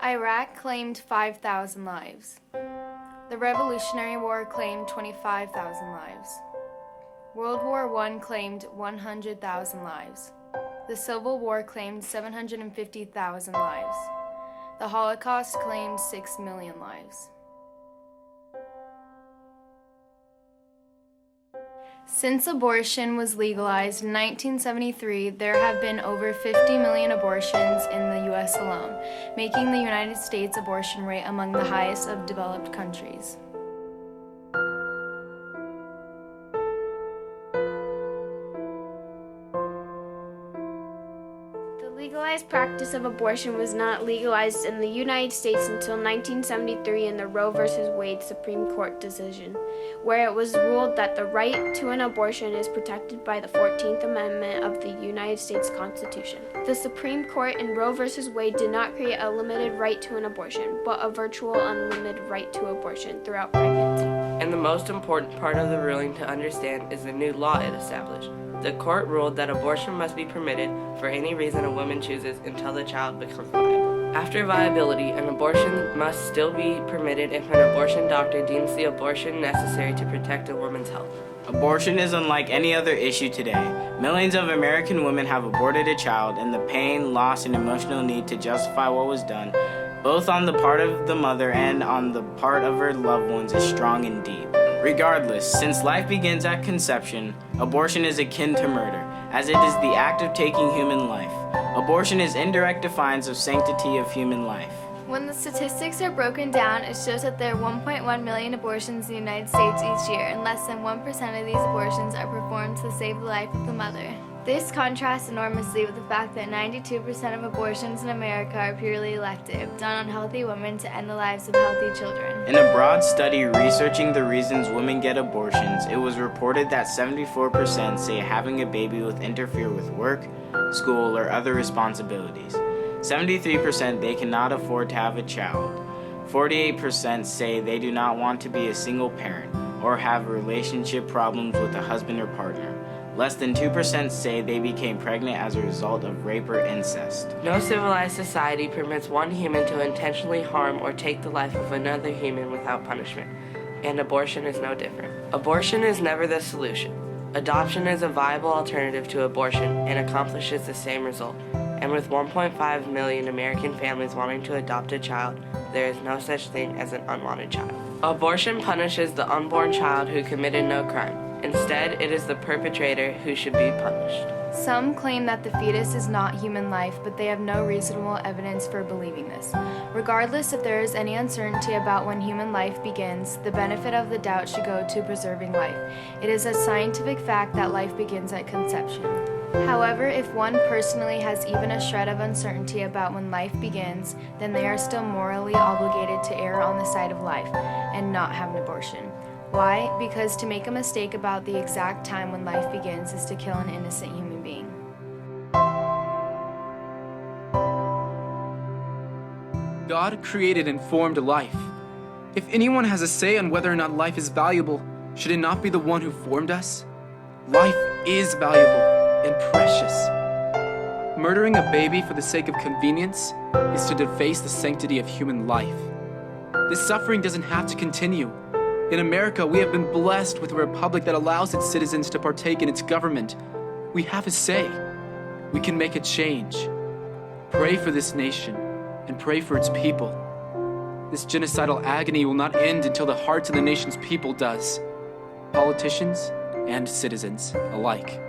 Iraq claimed 5,000 lives. The Revolutionary War claimed 25,000 lives. World War I claimed 100,000 lives. The Civil War claimed 750,000 lives. The Holocaust claimed 6 million lives. Since abortion was legalized in 1973, there have been over 50 million abortions in the U.S. alone, making the United States abortion rate among the highest of developed countries. The legalized practice of abortion was not legalized in the United States until 1973 in the Roe v. Wade Supreme Court decision, where it was ruled that the right to an abortion is protected by the 14th Amendment of the United States Constitution. The Supreme Court in Roe v. Wade did not create a limited right to an abortion, but a virtual unlimited right to abortion throughout pregnancy. And the most important part of the ruling to understand is the new law it established. The court ruled that abortion must be permitted for any reason a woman chooses until the child becomes viable. After viability, an abortion must still be permitted if an abortion doctor deems the abortion necessary to protect a woman's health. Abortion is unlike any other issue today. Millions of American women have aborted a child, and the pain, loss, and emotional need to justify what was done, both on the part of the mother and on the part of her loved ones, is strong and deep. Regardless, since life begins at conception, abortion is akin to murder, as it is the act of taking human life. Abortion is indirect defiance of sanctity of human life. When the statistics are broken down, it shows that there are 1.1 million abortions in the United States each year, and less than 1% of these abortions are performed to save the life of the mother. This contrasts enormously with the fact that 92% of abortions in America are purely elective, done on healthy women to end the lives of healthy children. In a broad study researching the reasons women get abortions, it was reported that 74% say having a baby will interfere with work, school, or other responsibilities. 73% they cannot afford to have a child. 48% say they do not want to be a single parent or have relationship problems with a husband or partner. Less than 2% say they became pregnant as a result of rape or incest. No civilized society permits one human to intentionally harm or take the life of another human without punishment, and abortion is no different. Abortion is never the solution. Adoption is a viable alternative to abortion and accomplishes the same result. And with 1.5 million American families wanting to adopt a child, there is no such thing as an unwanted child. Abortion punishes the unborn child who committed no crime. Instead, it is the perpetrator who should be punished. Some claim that the fetus is not human life, but they have no reasonable evidence for believing this. Regardless if there is any uncertainty about when human life begins, the benefit of the doubt should go to preserving life. It is a scientific fact that life begins at conception. However, if one personally has even a shred of uncertainty about when life begins, then they are still morally obligated to err on the side of life and not have an abortion. Why? Because to make a mistake about the exact time when life begins is to kill an innocent human being. God created and formed life. If anyone has a say on whether or not life is valuable, should it not be the one who formed us? Life is valuable and precious. Murdering a baby for the sake of convenience is to deface the sanctity of human life. This suffering doesn't have to continue. In America, we have been blessed with a republic that allows its citizens to partake in its government. We have a say. We can make a change. Pray for this nation and pray for its people. This genocidal agony will not end until the hearts of the nation's people does, politicians and citizens alike.